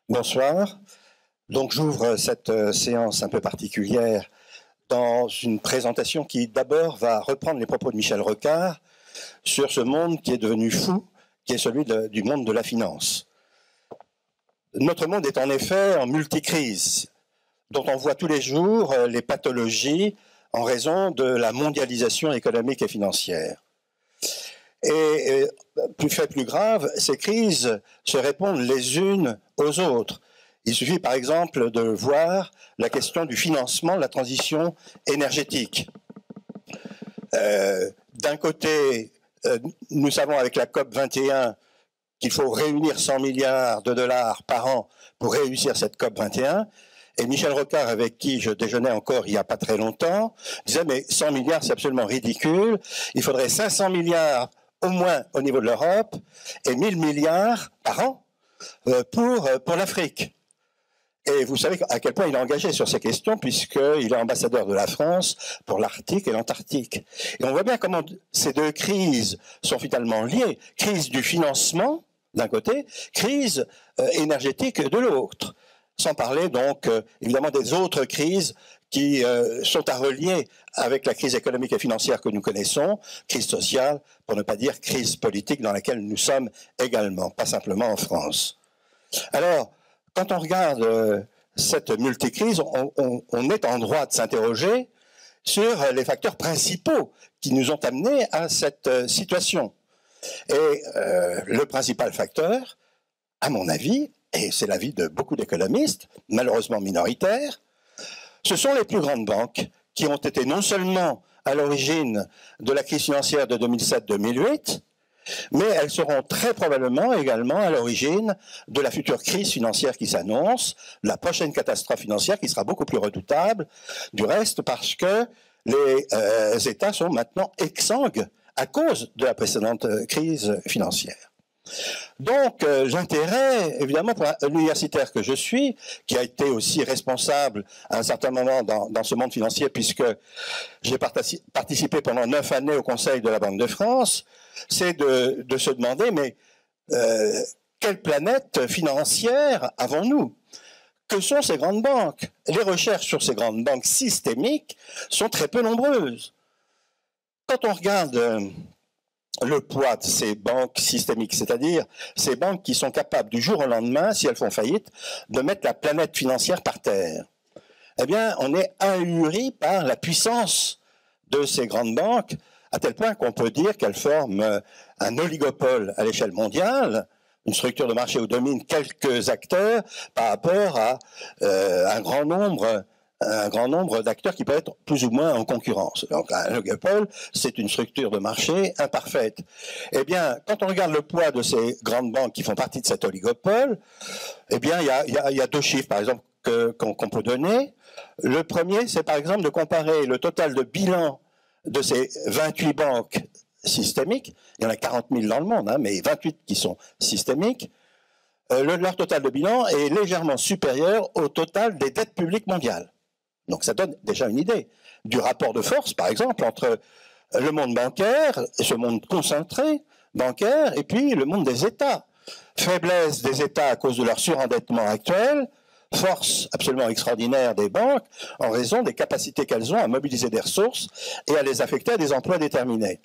Bonsoir. Donc j'ouvre cette séance un peu particulière dans une présentation qui d'abord va reprendre les propos de Michel Rocard sur ce monde qui est devenu fou, qui est celui du monde de la finance. Notre monde est en effet en multicrise, dont on voit tous les jours les pathologies en raison de la mondialisation économique et financière. Et plus grave, ces crises se répondent les unes aux autres. Il suffit par exemple de voir la question du financement de la transition énergétique. D'un côté, nous savons avec la COP 21 qu'il faut réunir 100 milliards de dollars par an pour réussir cette COP 21. Et Michel Rocard, avec qui je déjeunais encore il n'y a pas très longtemps, disait mais 100 milliards c'est absolument ridicule, il faudrait 500 milliards au moins au niveau de l'Europe et 1000 milliards par an pour l'Afrique. Et vous savez à quel point il est engagé sur ces questions, puisqu'il est ambassadeur de la France pour l'Arctique et l'Antarctique. Et on voit bien comment ces deux crises sont finalement liées. Crise du financement, d'un côté, crise énergétique de l'autre. Sans parler donc, évidemment, des autres crises qui sont à relier avec la crise économique et financière que nous connaissons, crise sociale, pour ne pas dire crise politique dans laquelle nous sommes également, pas simplement en France. Alors, quand on regarde cette multicrise, on est en droit de s'interroger sur les facteurs principaux qui nous ont amenés à cette situation. Et le principal facteur, à mon avis, et c'est l'avis de beaucoup d'économistes, malheureusement minoritaires, ce sont les plus grandes banques qui ont été non seulement à l'origine de la crise financière de 2007-2008, mais elles seront très probablement également à l'origine de la future crise financière qui s'annonce, la prochaine catastrophe financière qui sera beaucoup plus redoutable, du reste parce que les États sont maintenant exsangues à cause de la précédente crise financière. Donc l'intérêt, évidemment, pour l'universitaire que je suis, qui a été aussi responsable à un certain moment dans ce monde financier, puisque j'ai participé pendant 9 années au Conseil de la Banque de France, c'est de se demander, mais quelle planète financière avons-nous? Que sont ces grandes banques? Les recherches sur ces grandes banques systémiques sont très peu nombreuses. Quand on regarde le poids de ces banques systémiques, c'est-à-dire ces banques qui sont capables du jour au lendemain, si elles font faillite, de mettre la planète financière par terre, eh bien, on est ahuri par la puissance de ces grandes banques, à tel point qu'on peut dire qu'elles forment un oligopole à l'échelle mondiale, une structure de marché où dominent quelques acteurs par rapport à un grand nombre d'acteurs qui peuvent être plus ou moins en concurrence. Donc un oligopole, c'est une structure de marché imparfaite. Eh bien, quand on regarde le poids de ces grandes banques qui font partie de cet oligopole, eh bien, il y a deux chiffres, par exemple, qu'on peut donner. Le premier, c'est par exemple de comparer le total de bilan de ces 28 banques systémiques, il y en a 40 000 dans le monde, hein, mais 28 qui sont systémiques, leur total de bilan est légèrement supérieur au total des dettes publiques mondiales. Donc ça donne déjà une idée du rapport de force, par exemple, entre le monde bancaire, et ce monde concentré bancaire, et puis le monde des États. Faiblesse des États à cause de leur surendettement actuel, force absolument extraordinaire des banques en raison des capacités qu'elles ont à mobiliser des ressources et à les affecter à des emplois déterminés.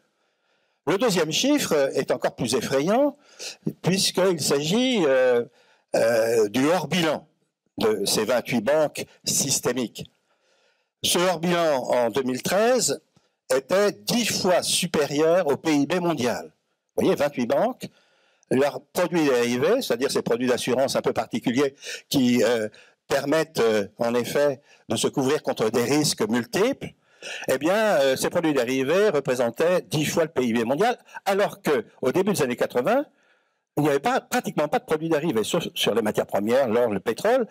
Le deuxième chiffre est encore plus effrayant puisqu'il s'agit du hors-bilan de ces 28 banques systémiques. Ce hors-bilan en 2013 était 10 fois supérieur au PIB mondial. Vous voyez, 28 banques, leurs produits dérivés, c'est-à-dire ces produits d'assurance un peu particuliers qui permettent en effet de se couvrir contre des risques multiples, eh bien, ces produits dérivés représentaient 10 fois le PIB mondial, alors qu'au début des années 80, il n'y avait pratiquement pas de produits dérivés sur les matières premières, l'or, le pétrole,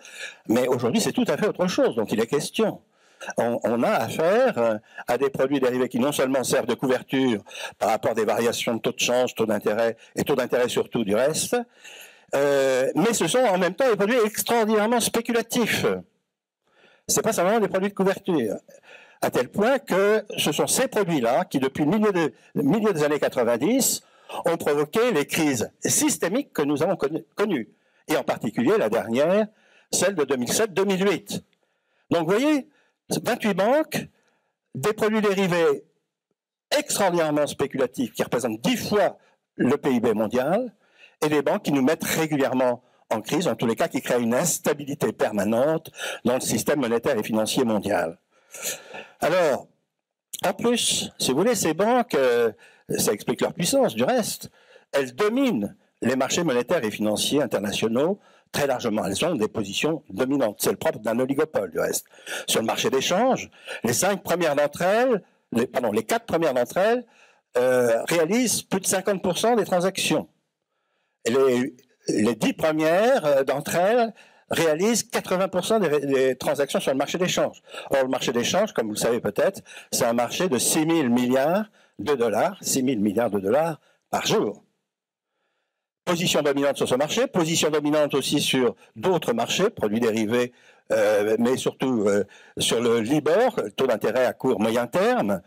mais aujourd'hui c'est tout à fait autre chose dont il est question. On a affaire à des produits dérivés qui non seulement servent de couverture par rapport à des variations de taux de change, taux d'intérêt et taux d'intérêt surtout du reste, mais ce sont en même temps des produits extraordinairement spéculatifs. Ce n'est pas simplement des produits de couverture. À tel point que ce sont ces produits-là qui, depuis le milieu des années 90, ont provoqué les crises systémiques que nous avons connues. et en particulier la dernière, celle de 2007-2008. Donc vous voyez, 28 banques, des produits dérivés extraordinairement spéculatifs qui représentent 10 fois le PIB mondial, et des banques qui nous mettent régulièrement en crise, en tous les cas qui créent une instabilité permanente dans le système monétaire et financier mondial. Alors, en plus, si vous voulez, ces banques, ça explique leur puissance, du reste, elles dominent les marchés monétaires et financiers internationaux très largement. Elles ont des positions dominantes. C'est le propre d'un oligopole, du reste. Sur le marché d'échange, les 4 premières d'entre elles réalisent plus de 50% des transactions. Et les 10 premières d'entre elles réalisent 80% des transactions sur le marché d'échange. Or, le marché d'échange, comme vous le savez peut-être, c'est un marché de 6 000 milliards de dollars, 6 000 milliards de dollars par jour. Position dominante sur ce marché, position dominante aussi sur d'autres marchés, produits dérivés, mais surtout sur le LIBOR, le taux d'intérêt à court moyen terme.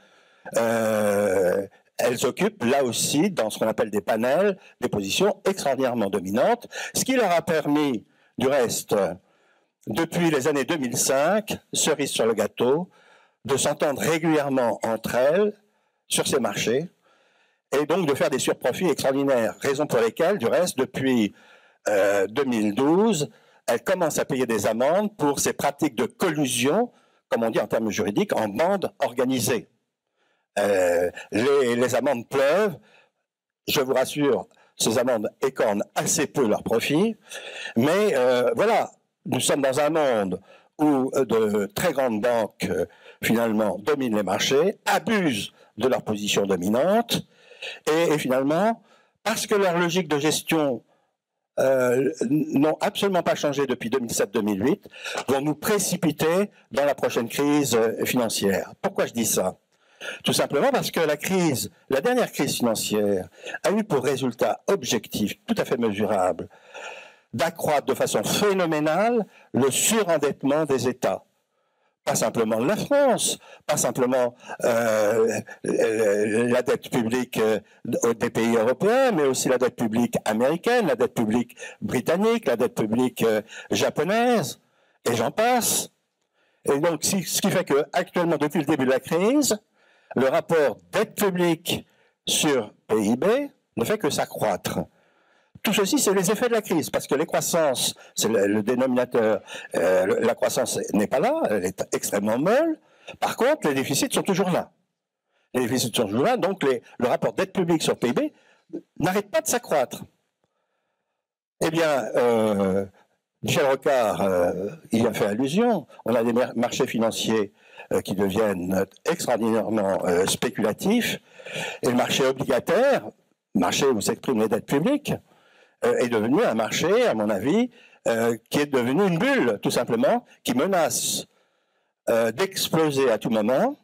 Elles occupent là aussi, dans ce qu'on appelle des panels, des positions extraordinairement dominantes, ce qui leur a permis, du reste, depuis les années 2005, cerise sur le gâteau, de s'entendre régulièrement entre elles sur ces marchés, et donc de faire des surprofits extraordinaires, raison pour lesquelles, du reste, depuis 2012, elles commencent à payer des amendes pour ces pratiques de collusion, comme on dit en termes juridiques, en bande organisée. Les amendes pleuvent, je vous rassure, ces amendes écornent assez peu leurs profits, mais voilà, nous sommes dans un monde où de très grandes banques, finalement, dominent les marchés, abusent de leur position dominante, et finalement, parce que leur logique de gestion n'ont absolument pas changé depuis 2007-2008, vont nous précipiter dans la prochaine crise financière. Pourquoi je dis ça? Tout simplement parce que la dernière crise financière a eu pour résultat objectif, tout à fait mesurable, d'accroître de façon phénoménale le surendettement des États. Pas simplement de la France, pas simplement la dette publique des pays européens, mais aussi la dette publique américaine, la dette publique britannique, la dette publique japonaise, et j'en passe. Et donc, ce qui fait qu'actuellement, depuis le début de la crise, le rapport dette publique sur PIB ne fait que s'accroître. Tout ceci, c'est les effets de la crise, parce que les croissances, c'est le dénominateur, la croissance n'est pas là, elle est extrêmement molle. Par contre, les déficits sont toujours là. Les déficits sont toujours là, donc le rapport dette publique sur PIB n'arrête pas de s'accroître. Eh bien, Michel Rocard y a fait allusion. On a des marchés financiers qui deviennent extraordinairement spéculatifs, et le marché obligataire, marché où s'expriment les dettes publiques, est devenu un marché, à mon avis, qui est devenu une bulle, tout simplement, qui menace d'exploser à tout moment,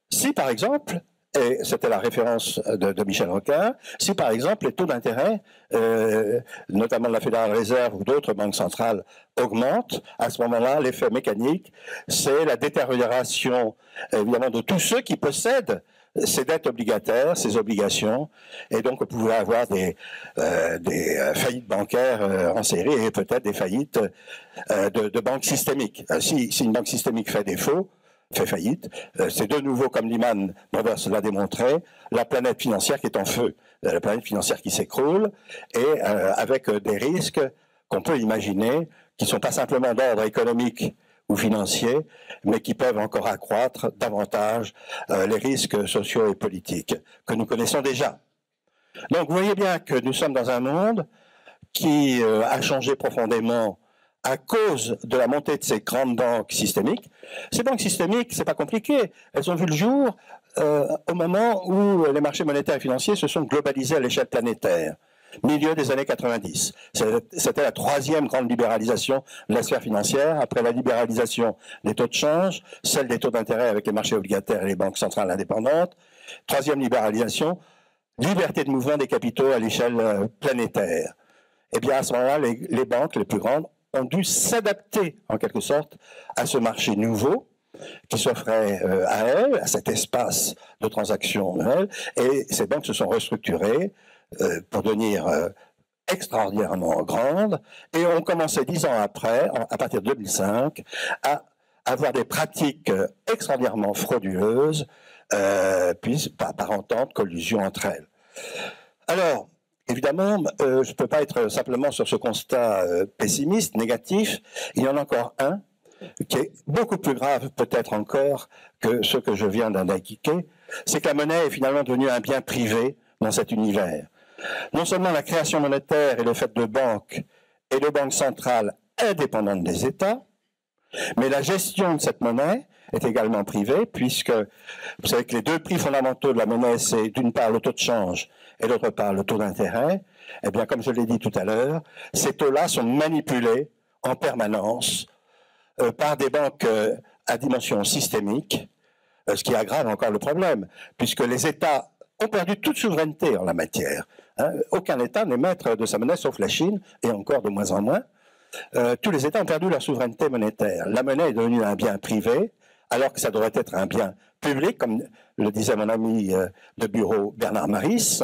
si par exemple, et c'était la référence de Michel Rocard, si par exemple les taux d'intérêt, notamment de la Fédérale Réserve ou d'autres banques centrales, augmentent, à ce moment-là, l'effet mécanique, c'est la détérioration, évidemment, de tous ceux qui possèdent ces dettes obligataires, ces obligations, et donc on pouvait avoir des faillites bancaires en série et peut-être des faillites de banques systémiques. Si une banque systémique fait défaut, fait faillite, c'est de nouveau, comme Lehman Brothers l'a démontré, la planète financière qui est en feu, la planète financière qui s'écroule, et avec des risques qu'on peut imaginer, qui ne sont pas simplement d'ordre économique ou financiers, mais qui peuvent encore accroître davantage les risques sociaux et politiques que nous connaissons déjà. Donc vous voyez bien que nous sommes dans un monde qui a changé profondément à cause de la montée de ces grandes banques systémiques. Ces banques systémiques, c'est pas compliqué, elles ont vu le jour au moment où les marchés monétaires et financiers se sont globalisés à l'échelle planétaire. Milieu des années 90. C'était la troisième grande libéralisation de la sphère financière, après la libéralisation des taux de change, celle des taux d'intérêt avec les marchés obligataires et les banques centrales indépendantes. Troisième libéralisation, liberté de mouvement des capitaux à l'échelle planétaire. Eh bien, à ce moment-là, les banques les plus grandes ont dû s'adapter, en quelque sorte, à ce marché nouveau qui s'offrait à elles, à cet espace de transaction, et ces banques se sont restructurées pour devenir extraordinairement grande, et on commençait 10 ans après, à partir de 2005, à avoir des pratiques extraordinairement frauduleuses, puis par entente, collusion entre elles. Alors, évidemment, je ne peux pas être simplement sur ce constat pessimiste, négatif. Il y en a encore un qui est beaucoup plus grave peut-être encore que ce que je viens d'indiquer, c'est que la monnaie est finalement devenue un bien privé dans cet univers. Non seulement la création monétaire est le fait de banques et de banques centrales indépendantes des États, mais la gestion de cette monnaie est également privée, puisque vous savez que les deux prix fondamentaux de la monnaie, c'est d'une part le taux de change et d'autre part le taux d'intérêt. Eh bien, comme je l'ai dit tout à l'heure, ces taux-là sont manipulés en permanence par des banques à dimension systémique, ce qui aggrave encore le problème, puisque les États ont perdu toute souveraineté en la matière. Aucun État n'est maître de sa monnaie, sauf la Chine, et encore de moins en moins. Tous les États ont perdu leur souveraineté monétaire. La monnaie est devenue un bien privé, alors que ça devrait être un bien public, comme le disait mon ami de bureau Bernard Maris.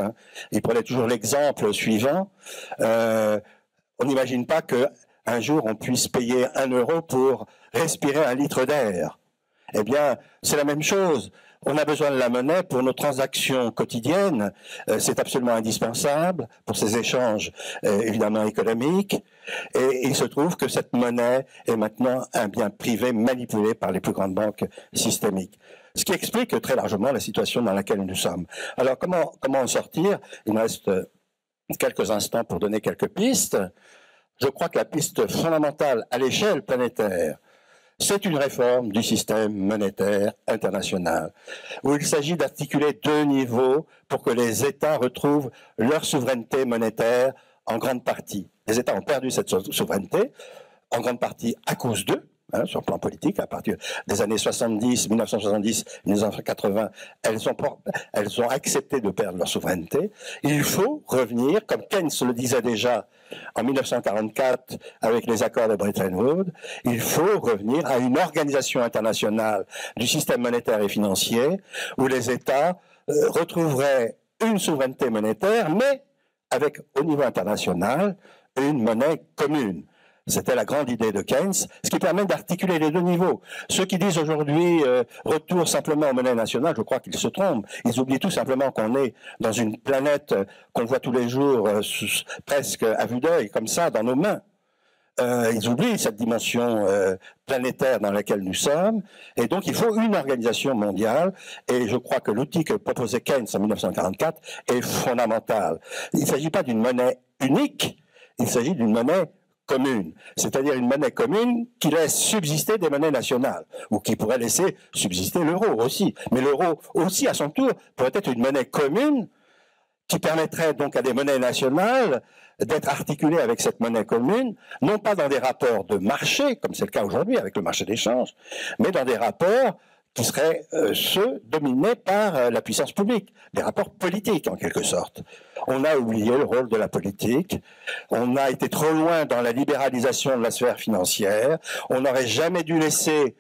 Il prenait toujours l'exemple suivant. On n'imagine pas qu'un jour on puisse payer 1 euro pour respirer 1 litre d'air. Eh bien, c'est la même chose. On a besoin de la monnaie pour nos transactions quotidiennes. C'est absolument indispensable pour ces échanges évidemment économiques. Et il se trouve que cette monnaie est maintenant un bien privé manipulé par les plus grandes banques systémiques. Ce qui explique très largement la situation dans laquelle nous sommes. Alors, comment en sortir? Il me reste quelques instants pour donner quelques pistes. Je crois que la piste fondamentale à l'échelle planétaire, c'est une réforme du système monétaire international, où il s'agit d'articuler 2 niveaux pour que les États retrouvent leur souveraineté monétaire en grande partie. Les États ont perdu cette souveraineté, en grande partie à cause d'eux, sur le plan politique, à partir des années 70, 1970, 1980, elles ont accepté de perdre leur souveraineté. Il faut revenir, comme Keynes le disait déjà en 1944 avec les accords de Bretton Woods, il faut revenir à une organisation internationale du système monétaire et financier où les États retrouveraient une souveraineté monétaire, mais avec, au niveau international, une monnaie commune. C'était la grande idée de Keynes, ce qui permet d'articuler les 2 niveaux. Ceux qui disent aujourd'hui retour simplement aux monnaies nationales, je crois qu'ils se trompent. Ils oublient tout simplement qu'on est dans une planète qu'on voit tous les jours presque à vue d'œil, comme ça, dans nos mains. Ils oublient cette dimension planétaire dans laquelle nous sommes, et donc il faut une organisation mondiale, et je crois que l'outil que proposait Keynes en 1944 est fondamental. Il ne s'agit pas d'une monnaie unique, il s'agit d'une monnaie commune, c'est-à-dire une monnaie commune qui laisse subsister des monnaies nationales, ou qui pourrait laisser subsister l'euro aussi. Mais l'euro aussi, à son tour, pourrait être une monnaie commune qui permettrait donc à des monnaies nationales d'être articulées avec cette monnaie commune, non pas dans des rapports de marché, comme c'est le cas aujourd'hui avec le marché d'échange, mais dans des rapports qui seraient ceux dominés par la puissance publique, des rapports politiques en quelque sorte. On a oublié le rôle de la politique, on a été trop loin dans la libéralisation de la sphère financière, on n'aurait jamais dû laisser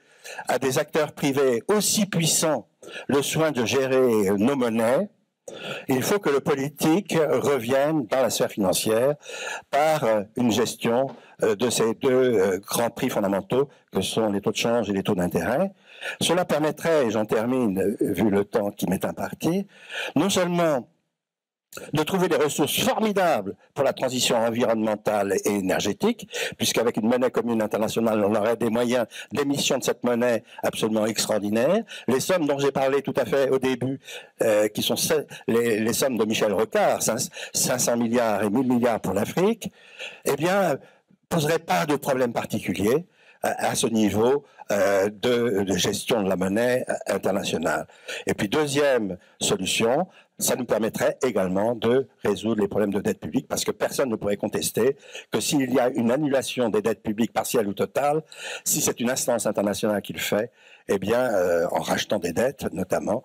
à des acteurs privés aussi puissants le soin de gérer nos monnaies. Il faut que le politique revienne dans la sphère financière par une gestion de ces 2 grands prix fondamentaux que sont les taux de change et les taux d'intérêt. Cela permettrait, et j'en termine vu le temps qui m'est imparti, non seulement de trouver des ressources formidables pour la transition environnementale et énergétique, puisqu'avec une monnaie commune internationale, on aurait des moyens d'émission de cette monnaie absolument extraordinaires. Les sommes dont j'ai parlé tout à fait au début, qui sont les sommes de Michel Rocard, 500 milliards et 1000 milliards pour l'Afrique, eh bien, poseraient pas de problème particulier à ce niveau de gestion de la monnaie internationale. Et puis, deuxième solution, ça nous permettrait également de résoudre les problèmes de dette publique, parce que personne ne pourrait contester que s'il y a une annulation des dettes publiques partielles ou totales, si c'est une instance internationale qui le fait, eh bien, en rachetant des dettes notamment,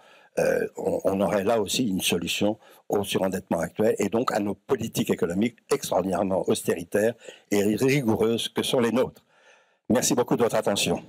on aurait là aussi une solution au surendettement actuel et donc à nos politiques économiques extraordinairement austéritaires et rigoureuses que sont les nôtres. Merci beaucoup de votre attention.